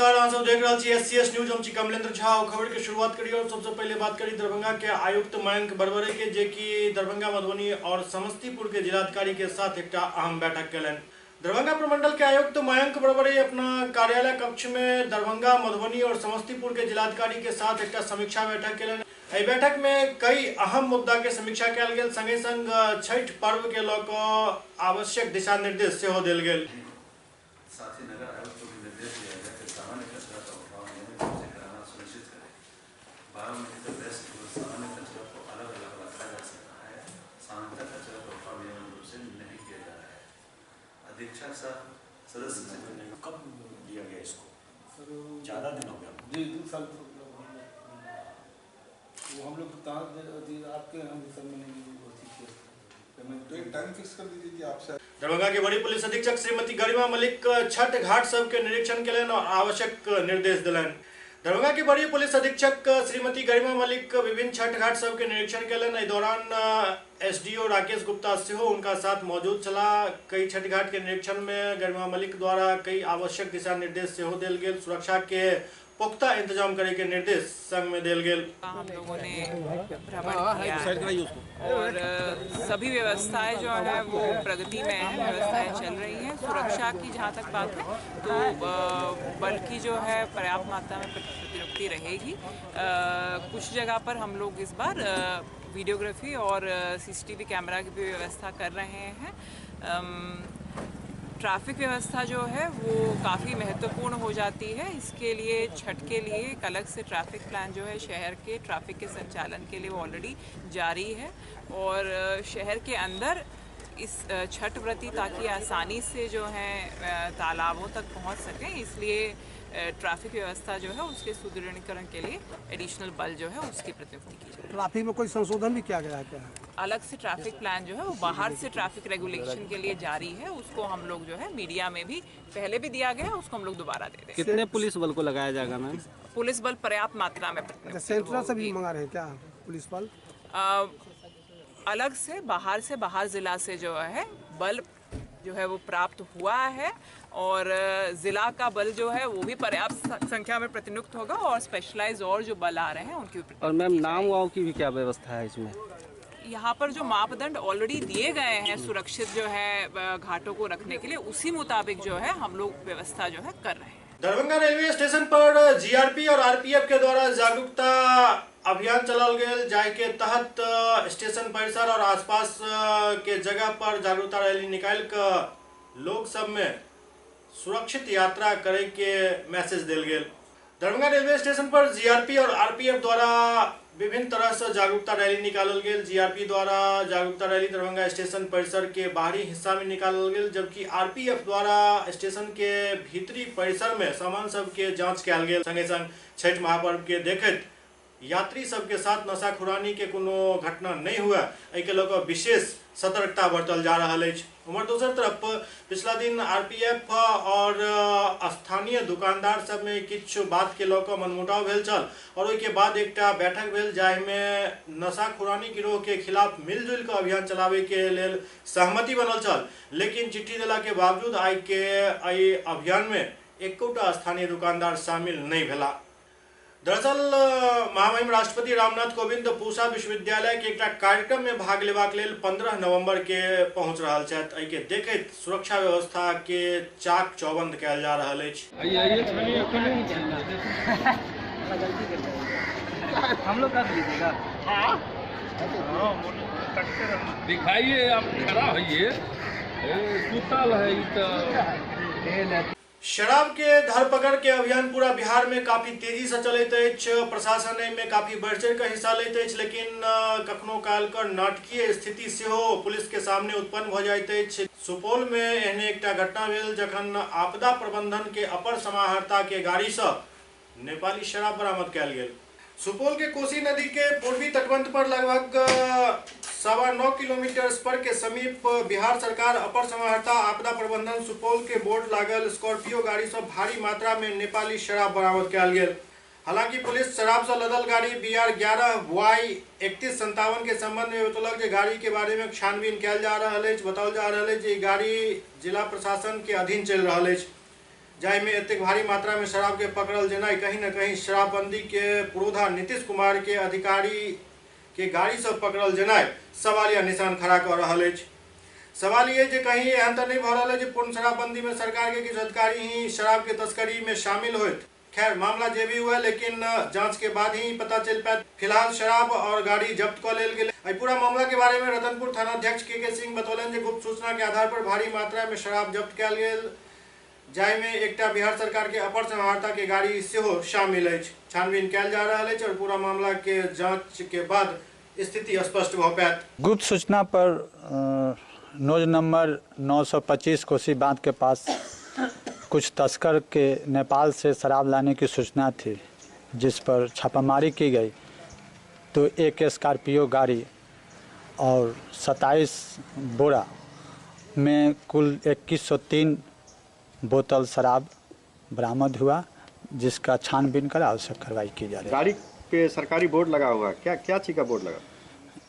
नमस्कार, अहाँ सब देख रहे छी SCS न्यूज। हम छी कमलेंद्र झा। खबर के शुरुआत करिए और सबसे पहले बात करी दरभंगा के आयुक्त मयंक बरबरे के, जे कि दरभंगा, मधुबनी और समस्तीपुर के जिलाधिकारी के साथ एक अहम बैठक कलन। दरभंगा प्रमंडल के आयुक्त मयंक बरबरे अपना कार्यालय कक्ष में दरभंगा, मधुबनी और समस्तीपुर के जिलाधिकारी के साथ एक समीक्षा बैठक कलन। एहि बैठक में कई अहम मुद्दा के समीक्षा कयल गेल। संगे संग छठ पर्व के लऽ कऽ आवश्यक दिशा निर्देश सेहो देल गेल। साथ ही नगर आयुक्त को भी निर्देश दिया गया कि सामान्य कचरा का उठाव नियमित रूप से कराना सुनिश्चित करें। 12 महीने तक बेस्ट सामान्य कचरा को अलग अलग रखा जा सकता है। सामान्य कचरा का उठाव नियमित रूप से नहीं किया जा रहा है। अधीक्षक सदस्य कब दिया गया इसको? ज़्यादा दिन हो गया जी, 2 साल वो हम लोग आपके हम सब में तो एक टाइम फिक्स कर दीजिए कि आपसे। दरभंगा के बड़ी पुलिस अधीक्षक श्रीमती गरिमा मलिक छठ घाट सब के निरीक्षण केलन और आवश्यक निर्देश दिलन। दरभंगा के बड़ी पुलिस अधीक्षक श्रीमती गरिमा मलिक विभिन्न छठ घाट सब के निरीक्षण केलन। इस दौरान SDO राकेश गुप्ता सेहो उनका साथ मौजूद चला। कई छठ घाट के निरीक्षण में गरिमा मलिक द्वारा कई आवश्यक दिशा निर्देश सेहो देल गेल। सुरक्षा के पुख्ता इंतजाम करे के निर्देश संग में देल गेल। हम लोगों ने भ्रमण किया और सभी व्यवस्थाएं जो है वो प्रगति में है, व्यवस्थाएं चल रही हैं। सुरक्षा की जहाँ तक बात है तो बल की जो है पर्याप्त मात्रा में प्रतिनियुक्ति रहेगी। कुछ जगह पर हम लोग इस बार वीडियोग्राफी और CCTV कैमरा की भी व्यवस्था कर रहे हैं। ट्रैफिक व्यवस्था जो है वो काफ़ी महत्वपूर्ण हो जाती है। इसके लिए छठ के लिए एक अलग से ट्रैफिक प्लान जो है शहर के ट्रैफिक के संचालन के लिए वो ऑलरेडी जारी है। और शहर के अंदर इस छठ व्रती ताकि आसानी से जो है तालाबों तक पहुंच सकें, इसलिए ट्रैफिक व्यवस्था जो है उसके सुदृढ़ीकरण के लिए एडिशनल बल जो है उसकी प्रतिनियुक्ति की जाए। ट्रैफिक में कोई संशोधन भी किया गया है क्या? अलग से ट्रैफिक प्लान जो है वो बाहर से ट्रैफिक रेगुलेशन के लिए जारी है। उसको हम लोग जो है मीडिया में भी पहले भी दिया गया है, उसको हम लोग दोबारा दे देंगे। कितने पुलिस बल को लगाया जाएगा मैम? पुलिस बल पर्याप्त मात्रा में सेंट्रल से भी मंगा रहे हैं क्या पुलिस बल? अलग से बाहर जिला से जो है बल जो है वो प्राप्त हुआ है और जिला का बल जो है वो भी पर्याप्त संख्या में प्रतिनियुक्त होगा और स्पेशलाइज और जो बल आ रहे हैं उनकी भी। और मैम नाम वाव की भी क्या व्यवस्था है इसमें? यहाँ पर जो मापदंड ऑलरेडी दिए गए हैं सुरक्षित जो है घाटों को रखने के लिए, उसी मुताबिक जो है हम लोग व्यवस्था जो है कर रहे हैं। दरभंगा रेलवे स्टेशन पर GRP और RPF के द्वारा जागरूकता अभियान चलाल गेल, जाय के तहत स्टेशन परिसर और आसपास के जगह पर जागरूकता रैली निकाल कर लोग सब में सुरक्षित यात्रा करे के मैसेज देल गेल। दरभंगा रेलवे स्टेशन पर GRP और RPF द्वारा विभिन्न तरह से जागरूकता रैली निकालल गेल। GRP द्वारा जागरूकता रैली दरभंगा स्टेशन परिसर के बाहरी हिस्सा में निकालल गेल, जबकि RPF द्वारा स्टेशन के भीतरी परिसर में सामान सब के जांच कयल गेल। संगे संग छठ महापर्व के देखत यात्री सबके साथ नशाखुरानी के कोनो घटना नहीं हुआ, एहि के लऽ विशेष सतर्कता बरतल जा रहा है। उमर दोसर तरफ पिछला दिन RPF और स्थानीय दुकानदार सब में किछ बात के लऽ मनमुटाव भेल छल और ओहि के बाद एक बैठक भेल, जाहिमे नशाखुरानी गिरोह के खिलाफ मिलजुल कर अभियान चलावे के लेल सहमति बनल छल। लेकिन चिट्ठी देला के बावजूद आई के अभियान में एकोटा स्थानीय दुकानदार शामिल नहीं भेला। दरअसल महामहिम राष्ट्रपति रामनाथ कोविंद पूसा विश्वविद्यालय के एक कार्यक्रम में भाग लेबाक लेल 15 नवंबर के पहुंच रहल छथि। एहि के देखैत सुरक्षा व्यवस्था के चाक चौबंद कयल जा रहल अछि। हम लोग कर लीजिएगा। दिखाइए, आप खड़ा होइए। सुतल है शराब के धरपकड़ के अभियान पूरा बिहार में काफी तेजी से चलते अछि। प्रशासन में काफी बढ़ चढ़ कर हिस्सा लेते अछि, लेकिन कखनो काल कर नाटकीय स्थिति सेहो पुलिस के सामने उत्पन्न भ जाइत अछि। सुपौल में एहने एकटा घटना भेल जखन आपदा प्रबंधन के अपर समाहर्ता के गाड़ी से नेपाली शराब बरामद कयल गेल। सुपौल के कोसी नदी के पूर्वी तटबंध पर लगभग 9.25 किलोमीटर स्पर के समीप बिहार सरकार अपर समाहर्ता आपदा प्रबंधन सुपौल के बोर्ड लागल स्कॉर्पियो गाड़ी से भारी मात्रा में नेपाली शराब बरामद कयल गेल। हालांकि पुलिस शराब से लदल गाड़ी BR 11Y 3157 के संबंध में बतौलक जे गाड़ी के बारे में छानबीन कयल जा रहल अछि। बताओल जा रहल अछि जे गाड़ी जिला प्रशासन के अधीन चल रहल अछि। जाहिमे एतेक भारी मात्रा में शराब के पकड़ल जेनाइ कहीं न कहीं शराबबंदी के पुरोधा नीतीश कुमार के अधिकारी के गाड़ी से पकड़ल जेनाइ सवालिया निशान खड़ा कर रहल अछि। सवाल ये जे कहीं एहन तो नहीं भ रहल है जे पूर्ण शराबबंदी में सरकार के किछु अधिकारी ही शराब के तस्करी में शामिल होत। खैर मामला जे भी हुआ लेकिन जांच के बाद ही पता चल पाए। फिलहाल शराब और गाड़ी जब्त कर लेल गेल। एहि पूरा मामला के बारे में रतनपुर थाना अध्यक्ष के सिंह बतौलन जे गुप्त सूचना के आधार पर भारी मात्रा में शराब जब्त कयल गेल, जाहिमे एकटा बिहार सरकार के अपर समाहर्ता के गाड़ी सेहो शामिल अछि। छानबीन कयल जा रहल अछि और पूरा मामला के जांच के बाद स्थिति स्पष्ट भ पायत। गुप्त सूचना पर नोज नंबर 925 कोसी बांध के पास कुछ तस्कर के नेपाल से शराब लाने की सूचना थी, जिस पर छापामारी की गई तो एक स्कॉर्पियो गाड़ी और 27 बोरा में कुल 2103 बोतल शराब बरामद हुआ, जिसका छानबीन कर आवश्यक कार्रवाई की जा रही है। गाड़ी पे सरकारी बोर्ड लगा हुआ है, क्या चीज़ का बोर्ड लगा?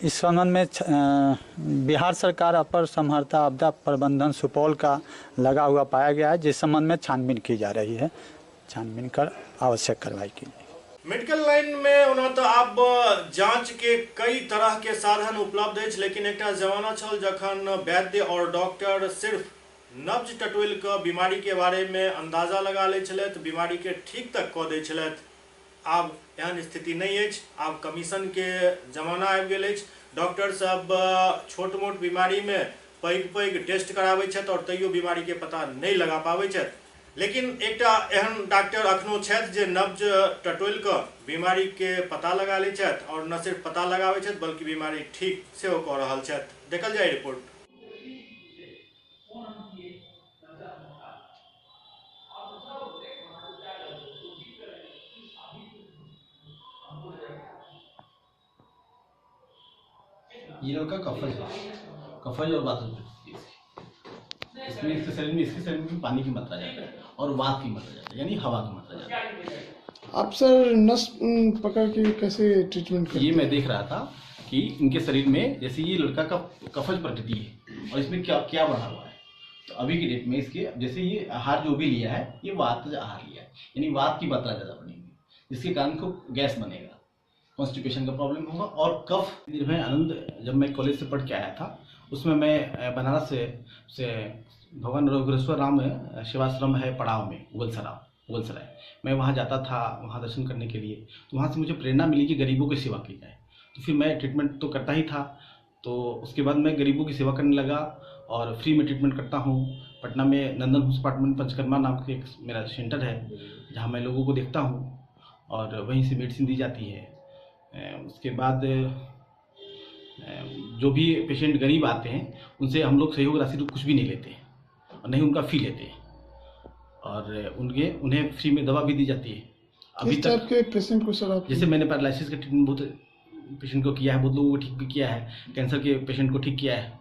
इस संबंध में बिहार सरकार अपर समाहर्ता आपदा प्रबंधन सुपौल का लगा हुआ पाया गया है, जिस संबंध में छानबीन की जा रही है। छानबीन कर आवश्यक कार्रवाई की जाएगी। मेडिकल लाइन में ओना तो आब जांच के कई तरह के साधन उपलब्ध अछि, लेकिन एकटा जमाना छल जखन वैद्य और डॉक्टर सिर्फ नब्ज टटोल के बीमारी के बारे में अंदाजा लगा लै छलथि, बीमारी के ठीक तक कऽ दै छलथि। आब एहन स्थिति नहीं अछि। आब कमीशन के जमाना आबि गेल अछि। डॉक्टर सब छोट मोट बीमारी में पैघ टेस्ट कराबै छथि और तैयो बीमारी के पता नहीं लगा पाबै छथि। लेकिन एकटा एहन डॉक्टर अखनो छथि जे नब्ज टटोल के बीमारी के पता लगा लै छथि और न सिर्फ पता लगाबै छथि बल्कि बीमारी ठीक सेहो कऽ रहल छथि। देखल जाय रिपोर्ट। ये लड़का कफज और वात इसमें इसके शरीर में पानी की मात्रा ज़्यादा है और वात की मात्रा ज़्यादा है, यानी हवा की मात्रा ज़्यादा है। आप सर नस पकड़ के कैसे ट्रीटमेंट करते हैं? ये मैं देख रहा था कि इनके शरीर में जैसे ये लड़का का कफज प्रकृति है और इसमें क्या क्या बना हुआ है। तो अभी की डेट में इसके जैसे ये आहार जो भी लिया है ये वात आहार लिया है, यानी वात की मात्रा ज़्यादा बनेगी, जिसके कारण को गैस बनेगा, कॉन्स्टिपेशन का प्रॉब्लम होगा और कफ। निर्भय आनंद जब मैं कॉलेज से पढ़ के आया था उसमें मैं बनारस से भगवान रघुरेश्वर राम सेवाश्रम है पड़ाव में मुगलसराय मैं वहाँ जाता था, वहाँ दर्शन करने के लिए। तो वहाँ से मुझे प्रेरणा मिली कि गरीबों की सेवा की जाए। तो फिर मैं ट्रीटमेंट तो करता ही था, तो उसके बाद मैं गरीबों की सेवा करने लगा और फ्री में ट्रीटमेंट करता हूँ। पटना में नंदन हॉस्पिटल पंचकर्मा नाम के एक मेरा सेंटर है जहाँ मैं लोगों को देखता हूँ और वहीं से मेडिसिन दी जाती है। उसके बाद जो भी पेशेंट गरीब आते हैं उनसे हम लोग सहयोग राशि तो कुछ भी नहीं लेते हैं और नहीं उनका फ़ी लेते हैं और उन्हें फ्री में दवा भी दी जाती है। अभी तक के पेशेंट को सर जैसे मैंने पैरालिसिस का ट्रीटमेंट बहुत पेशेंट को किया है, बहुत लोगों को ठीक भी किया है, कैंसर के पेशेंट को ठीक किया है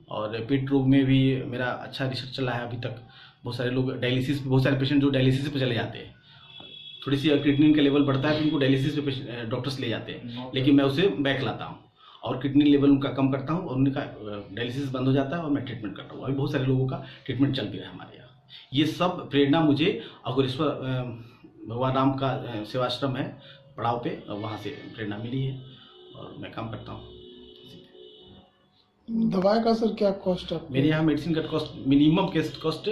और पेट रोग में भी मेरा अच्छा रिसर्च चला है। अभी तक बहुत सारे लोग डायलिसिस, बहुत सारे पेशेंट जो डायलिसिस पे चले जाते हैं, थोड़ी सी क्रिएटिनिन का लेवल बढ़ता है तो उनको डायलिसिस पे डॉक्टर्स ले जाते हैं, लेकिन मैं उसे बैक लाता हूँ और क्रिएटिनिन लेवल उनका कम करता हूँ और उनका डायलिसिस बंद हो जाता है और मैं ट्रीटमेंट करता हूँ। अभी बहुत सारे लोगों का ट्रीटमेंट चल भी रहा है हमारे यहाँ। ये सब प्रेरणा मुझे अघोरेश्वर भगवान राम का सेवाश्रम है पड़ाव पे, वहाँ से प्रेरणा मिली है और मैं काम करता हूँ। दवाई का सर क्या कॉस्ट है? मेरे यहाँ मेडिसिन का कॉस्ट मिनिमम कॉस्ट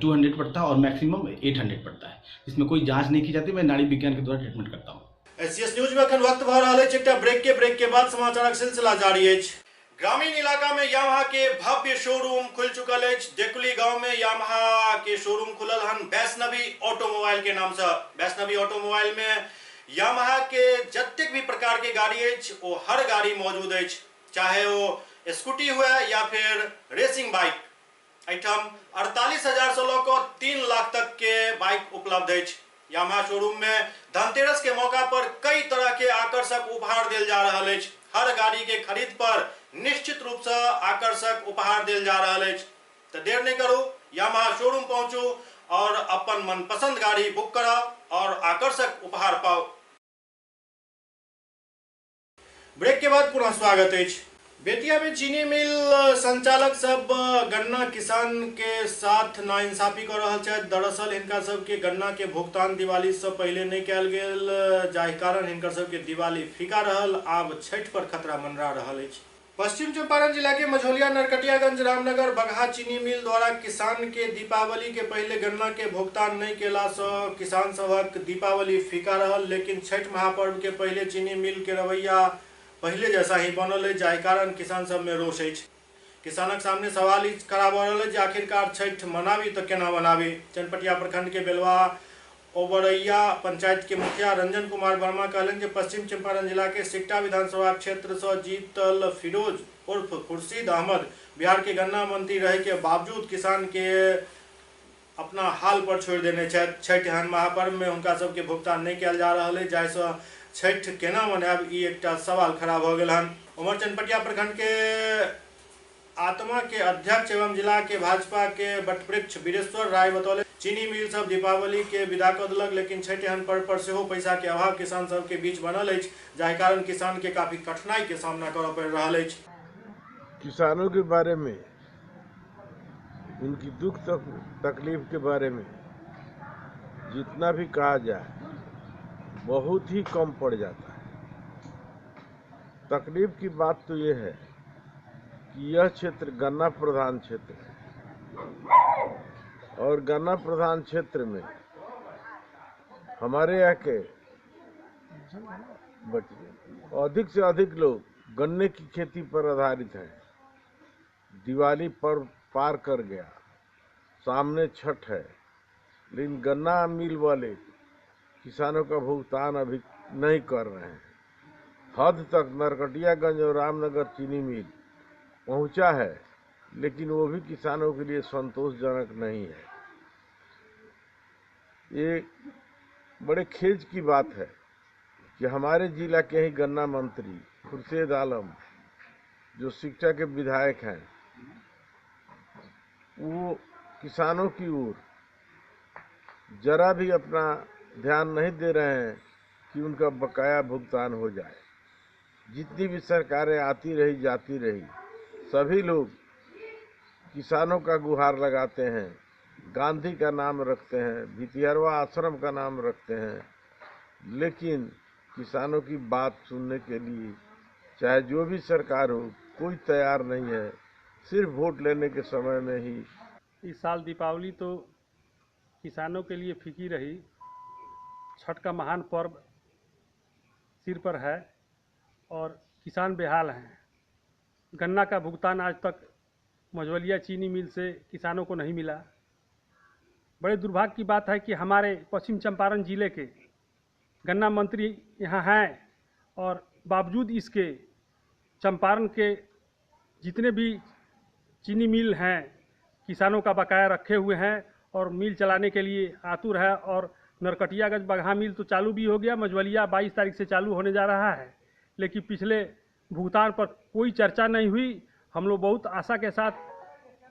200 पड़ता है और मैक्सिमम 800 पड़ता है। इसमें कोई जांच नहीं की जाती, मैं नाड़ी विज्ञान के द्वारा ट्रीटमेंट करता हूँ। एससीएस न्यूज में अखन वक्त भऽ रहल अछि, एकटा ब्रेक के बाद समाचारक सिलसिला जारी अछि। ग्रामीण इलाका में यामाहा के भव्य शोरूम खुल चुकल अछि। डेकुली गांव में यामाहा के शोरूम खुलल हन वैष्णवी ऑटोमोबाइल के नाम से। वैष्णवी ऑटोमोबाइल में यामाहा के जतेक भी प्रकार के गाड़ी अछि वो हर गाड़ी मौजूद अछि, चाहे वो स्कूटी हुए या फिर रेसिंग बाइक। एहिठाम 48,000 से लऽ कऽ 3 लाख तक के बाइक उपलब्ध अछि। यामाहा शोरूम में धनतेरस के मौका पर कई तरह के आकर्षक उपहार देल जा रहल अछि। हर गाड़ी के खरीद पर निश्चित रूप से आकर्षक उपहार देल जा रहल अछि। तो देर नहीं करू, यामाहा शोरूम पहुंचू और अपन मनपसंद गाड़ी बुक कराओ और आकर्षक उपहार पाओ। ब्रेक के बाद पुनः स्वागत अछि। बेतिया में चीनी मिल संचालक सब गन्ना किसान के साथ नाइंसाफी कर रहा है। दरअसल इनका सब के गन्ना के भुगतान दिवाली से पहले नहीं कैल गेल, जाहि कारण इनका सब के दिवाली फीका रहल। आब छठ पर खतरा मंडरा रहल है। पश्चिम चंपारण जिला के मझौलिया, नरकटियागंज, रामनगर, बगहा चीनी मिल द्वारा किसान के दीपावली के पहले गन्ना के भुगतान नहीं केला से किसान सबक दीपावली फीका रहल। लेकिन छठ महापर्व के पहले चीनी मिल के रवैया पहले जैसा ही बनल है, जाहि कारण किसान सब में रोष है। किसानक सामने सवाल ही खड़ा भ रहल है जे आखिरकार छठ मनावी तो केना मनावी। चनपटिया प्रखंड के बेलवा ओबरैया पंचायत के मुखिया रंजन कुमार वर्मा कहलन जे पश्चिम चंपारण जिला के सिकटा विधानसभा क्षेत्र से जीतल फिरोज उर्फ खुर्शीद अहमद बिहार के गन्ना मंत्री रहे के बावजूद किसान के अपना हाल पर छोड़ देने छठ एहन महापर्व में उनका सबके भुगतान नहीं किया जा रहा है, जाहिसँ छठ केना मनाब ई एकटा सवाल खड़ा भ गेल हन। उमर चनपटिया प्रखंड के आत्मा के अध्यक्ष एवं जिला के भाजपा के वटवृक्ष वीरेश्वर राय बतौले चीनी मिल सब दीपावली के विदा कर दिलक, लेकिन छठ एहन पर्व पर सेहो पैसा के अभाव किसान सब के बीच बनल है, जाहि कारण किसान के काफी कठिनाई के सामना करऽ पड़ रहा है। किसानों के बारे में, उनकी दुख तकलीफ के बारे में जितना भी कहा जाए बहुत ही कम पड़ जाता है। तकलीफ की बात तो ये है कि यह क्षेत्र गन्ना प्रधान क्षेत्र है और गन्ना प्रधान क्षेत्र में हमारे यहाँ के अधिक से अधिक लोग गन्ने की खेती पर आधारित हैं। दिवाली पर्व पार कर गया, सामने छठ है, लेकिन गन्ना मिल वाले किसानों का भुगतान अभी नहीं कर रहे हैं। हद तक नरकटियागंज और रामनगर चीनी मिल पहुंचा है, लेकिन वो भी किसानों के लिए संतोषजनक नहीं है। ये बड़े खेद की बात है कि हमारे जिला के ही गन्ना मंत्री खुर्शीद आलम जो शिक्षा के विधायक हैं, वो किसानों की ओर जरा भी अपना ध्यान नहीं दे रहे हैं कि उनका बकाया भुगतान हो जाए। जितनी भी सरकारें आती रही जाती रही, सभी लोग किसानों का गुहार लगाते हैं, गांधी का नाम रखते हैं, भितिहरवा आश्रम का नाम रखते हैं, लेकिन किसानों की बात सुनने के लिए चाहे जो भी सरकार हो कोई तैयार नहीं है। सिर्फ वोट लेने के समय में ही। इस साल दीपावली तो किसानों के लिए फीकी रही। छठ का महान पर्व सिर पर है और किसान बेहाल हैं। गन्ना का भुगतान आज तक मझौलिया चीनी मिल से किसानों को नहीं मिला। बड़े दुर्भाग्य की बात है कि हमारे पश्चिम चंपारण जिले के गन्ना मंत्री यहाँ हैं और बावजूद इसके चंपारण के जितने भी चीनी मिल हैं किसानों का बकाया रखे हुए हैं और मिल चलाने के लिए आतुर है। और नरकटियागंज बगहा मिल तो चालू भी हो गया, मझौलिया 22 तारीख से चालू होने जा रहा है, लेकिन पिछले भुगतान पर कोई चर्चा नहीं हुई। हम लोग बहुत आशा के साथ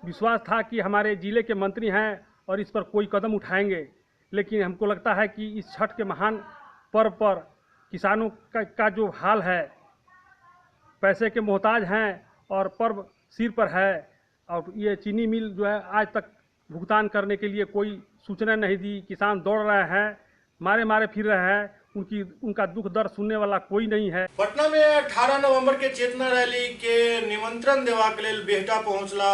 विश्वास था कि हमारे ज़िले के मंत्री हैं और इस पर कोई कदम उठाएंगे, लेकिन हमको लगता है कि इस छठ के महान पर्व पर किसानों का जो हाल है, पैसे के मोहताज हैं और पर्व सिर पर है, और ये चीनी मिल जो है आज तक भुगतान करने के लिए कोई सूचना नहीं दी। किसान दौड़ रहे हैं, मारे मारे फिर रहे हैं, उनका दुख दर्द सुनने वाला कोई नहीं है। पटना में 18 नवंबर के चेतना रैली के निमंत्रण देवा के लेल बेहटा पहुंचला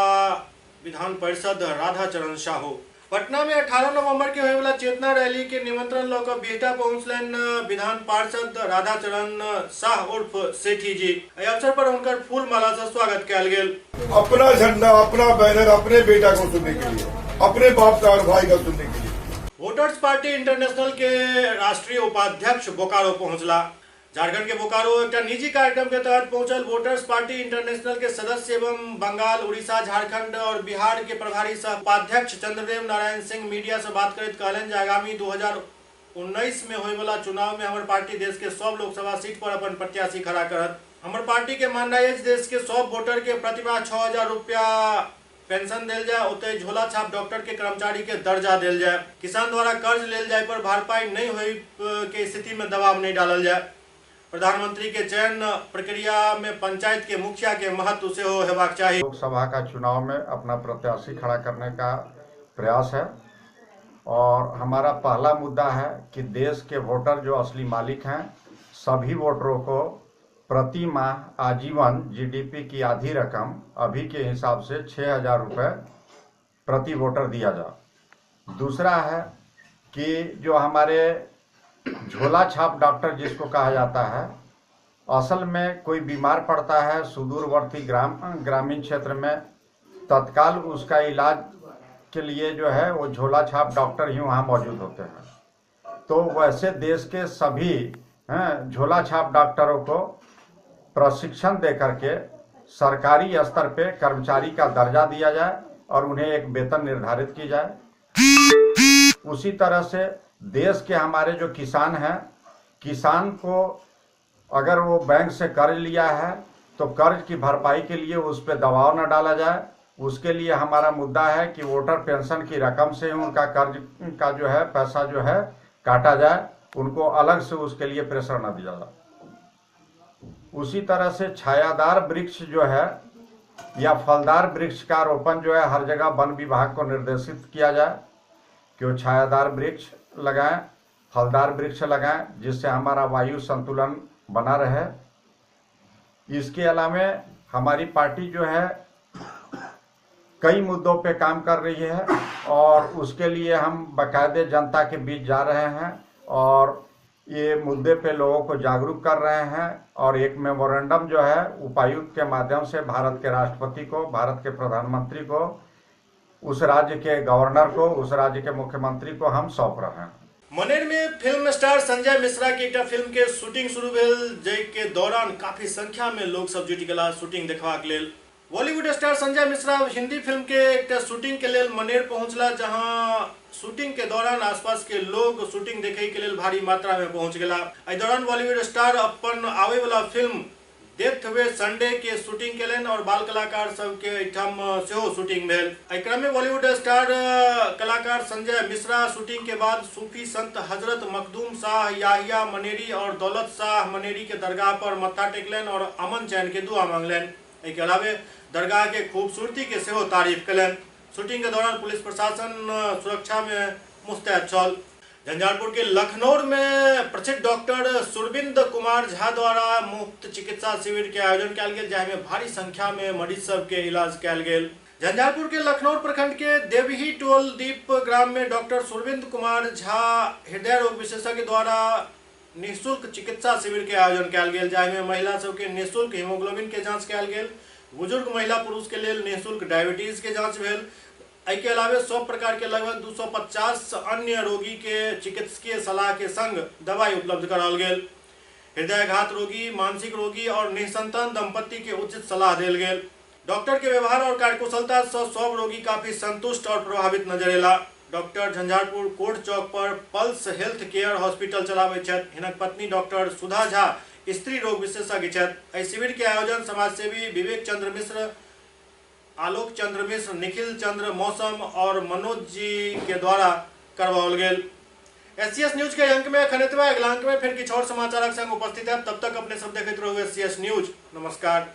विधान परिषद राधाचरण साहू। पटना में 18 नवंबर के होने वाला चेतना रैली के निमंत्रण लौकर बेहटा पहुंचलन विधान पार्षद राधाचरण शाह उर्फ सेठी जी। अवसर पर उनकर फूल माला से स्वागत किया गेल। अपना झंडा, अपना बैनर अपने बेटा को सुनने के लिए, अपने बाप का और भाई का सुनने के लिए वोटर्स पार्टी इंटरनेशनल के राष्ट्रीय उपाध्यक्ष बोकारो पहुंचला। झारखंड के बोकारो एक निजी कार्यक्रम के तहत पहुंचल वोटर्स पार्टी इंटरनेशनल के सदस्य एवं बंगाल, उड़ीसा, झारखंड और बिहार के प्रभारी सह उपाध्यक्ष चंद्रदेव नारायण सिंह मीडिया से बात करते कहलन जे आगामी 2019 में होने वाला चुनाव में हमारे पार्टी देश के सब लोकसभा सीट पर अपन प्रत्याशी खड़ा करत। हमारे पार्टी के मानना है देश के सब वोटर के प्रतिभा 6000 रुपया पेंशन दिल जाए, उतने झोला छाप डॉक्टर के कर्मचारी के दर्जा दिल जाए, किसान द्वारा कर्ज लेल जाए पर भरपाई नहीं हुई के स्थिति में दबाव नहीं डालल जाए। प्रधानमंत्री के चयन प्रक्रिया में पंचायत के मुखिया के महत्व से हेबाक चाहिए। लोकसभा का चुनाव में अपना प्रत्याशी खड़ा करने का प्रयास है और हमारा पहला मुद्दा है कि देश के वोटर जो असली मालिक हैं सभी वोटरों को प्रति माह आजीवन जीडीपी की आधी रकम अभी के हिसाब से 6,000 रुपये प्रति वोटर दिया जाए। दूसरा है कि जो हमारे झोला छाप डॉक्टर जिसको कहा जाता है, असल में कोई बीमार पड़ता है सुदूरवर्ती ग्रामीण क्षेत्र में, तत्काल उसका इलाज के लिए जो है वो झोला छाप डॉक्टर ही वहाँ मौजूद होते हैं। तो वैसे देश के सभी झोला छाप डॉक्टरों को प्रशिक्षण दे करके सरकारी स्तर पे कर्मचारी का दर्जा दिया जाए और उन्हें एक वेतन निर्धारित की जाए। उसी तरह से देश के हमारे जो किसान हैं, किसान को अगर वो बैंक से कर्ज लिया है तो कर्ज की भरपाई के लिए उस पर दबाव न डाला जाए। उसके लिए हमारा मुद्दा है कि वोटर पेंशन की रकम से उनका कर्ज का जो है पैसा जो है काटा जाए, उनको अलग से उसके लिए प्रेशर न दिया जाए। उसी तरह से छायादार वृक्ष जो है या फलदार वृक्ष का रोपण जो है हर जगह वन विभाग को निर्देशित किया जाए कि वो छायादार वृक्ष लगाएं, फलदार वृक्ष लगाएं, जिससे हमारा वायु संतुलन बना रहे। इसके अलावा हमारी पार्टी जो है कई मुद्दों पे काम कर रही है और उसके लिए हम बाकायदे जनता के बीच जा रहे हैं और ये मुद्दे पे लोगों को जागरूक कर रहे हैं। और एक मेमोरेंडम जो है उपायुक्त के माध्यम से भारत के राष्ट्रपति को, भारत के प्रधानमंत्री को, उस राज्य के गवर्नर को, उस राज्य के मुख्यमंत्री को हम सौंप रहे हैं। मनेर में फिल्म स्टार संजय मिश्रा की एक फिल्म के शूटिंग शुरू भेल, जै के दौरान काफी संख्या में लोग सब जुटि गेला शूटिंग देखबाक लेल। बॉलीवुड स्टार संजय मिश्रा हिंदी फिल्म के एक शूटिंग के लेल मनेर पहुंचला, जहां शूटिंग के दौरान आसपास के लोग शूटिंग देखे के लेल भारी मात्रा में पहुंच गेला। एहि दौरान बॉलीवुड स्टार अपन आवे वाला फिल्म डेथ वे संडे के शूटिंग केलन और बाल कलाकार सब के एठाम सेहो शूटिंग भेल। एहि क्रम में बॉलीवुड स्टार कलाकार संजय मिश्रा शूटिंग के बाद सूफी संत हजरत मखदूम शाह याहिया मनेरी और दौलत शाह मनेरी के दरगाह पर मत्था टेकलन और अमन चैन के दुआ मांगलन। एहि के अलावे दरगाह के खूबसूरती के सेहो तारीफ कलन। शूटिंग के दौरान पुलिस प्रशासन सुरक्षा में मुस्तैद छल। झंझारपुर के लखनौर में प्रसिद्ध डॉक्टर सुरविंद कुमार झा द्वारा मुफ्त चिकित्सा शिविर के आयोजन कयल गेल, जाहि में भारी संख्या में मरीज सब के इलाज कयल गेल। झंझारपुर के लखनौर प्रखंड के देवही टोल दीप ग्राम में डॉक्टर सुरविंद कुमार झा हृदय रोग विशेषज्ञ द्वारा निःशुल्क चिकित्सा शिविर के आयोजन कयल गेल, जाहि में महिला सब के निःशुल्क हीमोग्लोबिन के जांच कयल गेल। बुजुर्ग महिला पुरुष के लिए निःशुल्क डायबिटीज के जांच भेल। एहि के अलावे 100 प्रकार के लगभग 250 अन्य रोगी के चिकित्सकीय सलाह के संग दवाई उपलब्ध कराओल गेल। हृदयघात रोगी, मानसिक रोगी और निसंतान दंपति के उचित सलाह देल गेल। डॉक्टर के व्यवहार और कार्यकुशलता से सब रोगी काफी संतुष्ट और प्रभावित नजर एला। डॉक्टर झंझारपुर कोर्ट चौक पर पल्स हेल्थ केयर हॉस्पिटल चलाबै छथि। हिनक पत्नी डॉक्टर सुधा झा स्त्री रोग विशेषज्ञ छथि। एहि शिविर के आयोजन समाजसेवी विवेक चंद्र मिश्र, आलोक चंद्र मिश्र, निखिल चंद्र मौसम और मनोज जी के द्वारा करवाओल गेल। SCS न्यूज के अंक में खनितवा अगला अंक में फिर किछु और समाचारक संग उपस्थित है। तब तक अपने सब देखते रहो SCS न्यूज। नमस्कार।